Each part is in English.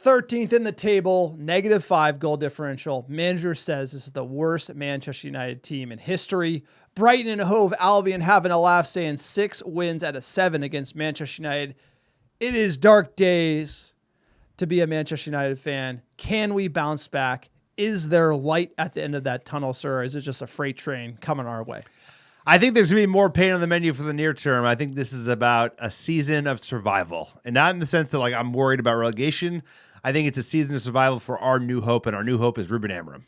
13th in the table, -5 goal differential. Manager says this is the worst Manchester United team in history. Brighton and Hove Albion having a laugh, saying 6 wins out of 7 against Manchester United. It is dark days to be a Manchester United fan. Can we bounce back? Is there light at the end of that tunnel, sir? Or is it just a freight train coming our way? I think there's going to be more pain on the menu for the near term. I think this is about a season of survival. And not in the sense that I'm worried about relegation. I think it's a season of survival for our new hope, and our new hope is Ruben Amorim.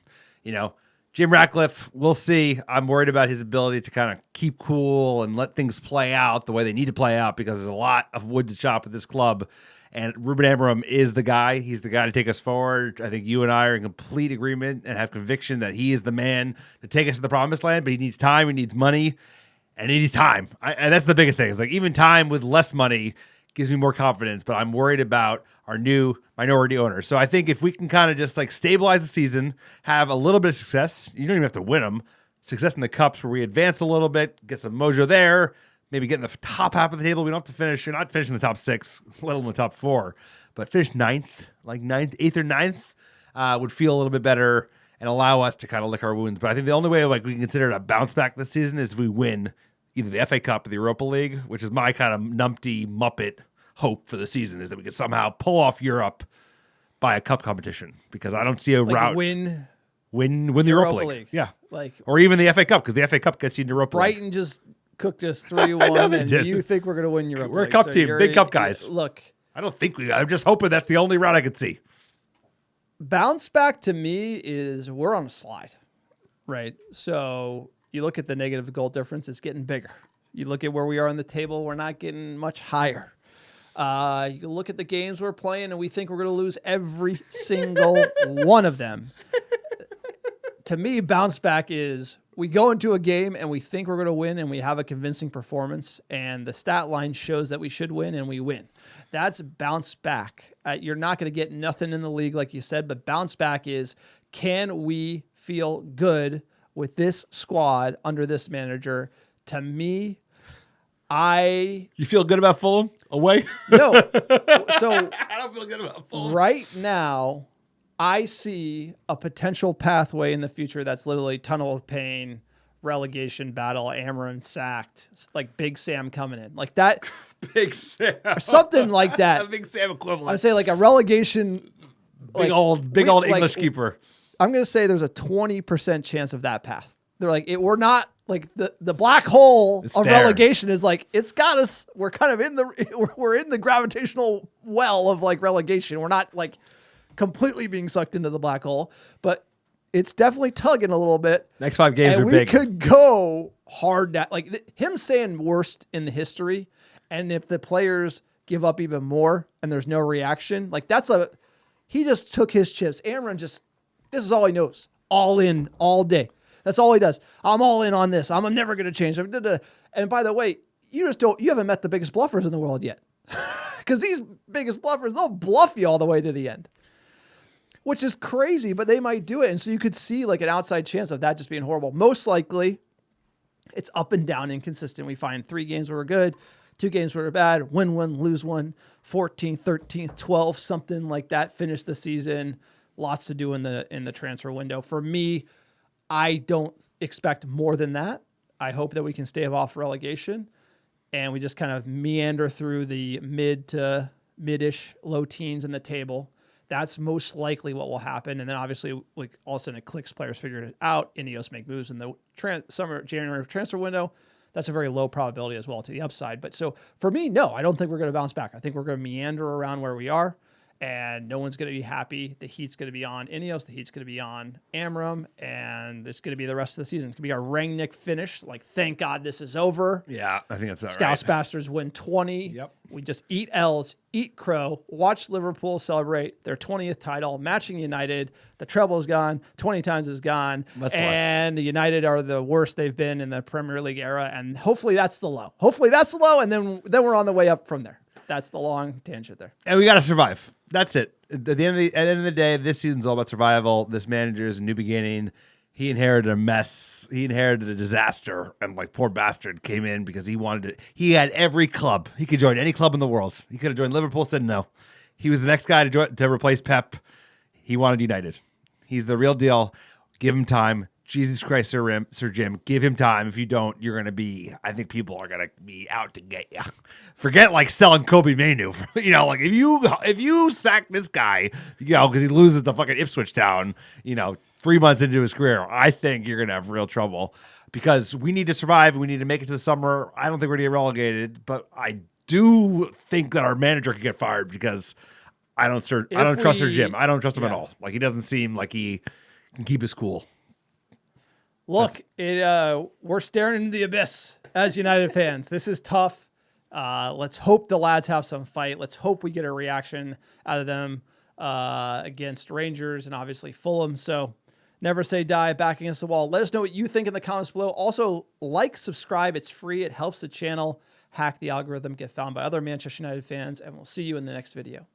Jim Ratcliffe, we'll see. I'm worried about his ability to kind of keep cool and let things play out the way they need to play out, because there's a lot of wood to chop with this club. And Ruben Amorim is the guy. He's the guy to take us forward. I think you and I are in complete agreement and have conviction that he is the man to take us to the promised land, but he needs time, he needs money, and he needs time. And that's the biggest thing. It's even time with less money gives me more confidence, but I'm worried about our new minority owners. So I think if we can kind of just stabilize the season, have a little bit of success, you don't even have to win them, success in the cups where we advance a little bit, get some mojo there, maybe get in the top half of the table. We don't have to finish. You're not finishing the top 6, let alone the top 4, but finish 9th, 8th or 9th would feel a little bit better and allow us to kind of lick our wounds. But I think the only way we can consider it a bounce back this season is if we win either the FA Cup or the Europa League, which is my kind of numpty Muppet hope for the season, is that we could somehow pull off Europe by a cup competition, because I don't see a route. Win the Europa League. Yeah. Or even the FA Cup, because the FA Cup gets you in Europa League. Brighton just cooked us 3-1, and you think we're going to win Europa We're League. a cup team, big cup guys. Look. I don't think I'm just hoping that's the only route I could see. Bounce back to me is we're on a slide, right? So you look at the negative goal difference, it's getting bigger. You look at where we are on the table, we're not getting much higher. You look at the games we're playing, and we think we're going to lose every single one of them. To me, bounce back is we go into a game and we think we're going to win, and we have a convincing performance, and the stat line shows that we should win, and we win. That's bounce back. You're not going to get nothing in the league, like you said, but bounce back is, can we feel good with this squad under this manager? To me, You feel good about Fulham away? No. So I don't feel good about Fulham. Right now, I see a potential pathway in the future that's literally tunnel of pain, relegation battle, Amorim sacked, Big Sam coming in. Like that. Big Sam. Or something like that. A Big Sam equivalent. I'd say a relegation. Big old English keeper. I'm going to say there's a 20% chance of that path. They're we're not the black hole of relegation is it's got us. We're kind of we're in the gravitational well of relegation. We're not completely being sucked into the black hole, but it's definitely tugging a little bit. Next 5 games and are big. We could go hard. Him saying worst in the history, and if the players give up even more and there's no reaction, he just took his chips. Amorim this is all he knows. All in, all day. That's all he does. I'm all in on this. I'm never going to change. And by the way, you haven't met the biggest bluffers in the world yet. Because these biggest bluffers, they'll bluff you all the way to the end. Which is crazy, but they might do it. And so you could see an outside chance of that just being horrible. Most likely, it's up and down, inconsistent. We find 3 games where we're good, 2 games where we're bad, win 1, lose 1, 14th, 13th, 12th, something like that. Finish the season. Lots to do in the transfer window. For me, I don't expect more than that. I hope that we can stave off relegation, and we just kind of meander through the mid to mid-ish low teens in the table. That's most likely what will happen. And then obviously, all of a sudden it clicks, players figure it out, Ineos make moves in the January transfer window. That's a very low probability as well to the upside. But so for me, no, I don't think we're going to bounce back. I think we're going to meander around where we are. And no one's going to be happy. The heat's going to be on Ineos. The heat's going to be on Amorim. And it's going to be the rest of the season. It's going to be our Rangnick finish. Thank God this is over. Yeah, I think that's all right. Scouse Bastards win 20. Yep. We just eat L's, eat crow, watch Liverpool celebrate their 20th title, matching United. The treble is gone. 20 times is gone. And United are the worst they've been in the Premier League era. And hopefully that's the low. And then we're on the way up from there. That's the long tangent there. And we got to survive. That's it. At the end of the day, this season's all about survival. This manager is a new beginning. He inherited a mess. He inherited a disaster. And poor bastard came in because he wanted to. He had every club. He could join any club in the world. He could have joined Liverpool, said no. He was the next guy to replace Pep. He wanted United. He's the real deal. Give him time. Jesus Christ, Sir Jim, give him time. If you don't, you're going to be, I think people are going to be out to get you. Forget like selling Kobe Mainu. Like if you sack this guy, because he loses to fucking Ipswich Town, 3 months into his career, I think you're going to have real trouble because we need to survive. We need to make it to the summer. I don't think we're going to get relegated, but I do think that our manager could get fired because I don't trust Sir Jim. I don't trust him at all. Like he doesn't seem like he can keep his cool. Look, we're staring into the abyss as United fans. This is tough. Let's hope the lads have some fight. Let's hope we get a reaction out of them against Rangers and obviously Fulham. So never say die, back against the wall. Let us know what you think in the comments below. Also, subscribe. It's free. It helps the channel hack the algorithm, get found by other Manchester United fans, and we'll see you in the next video.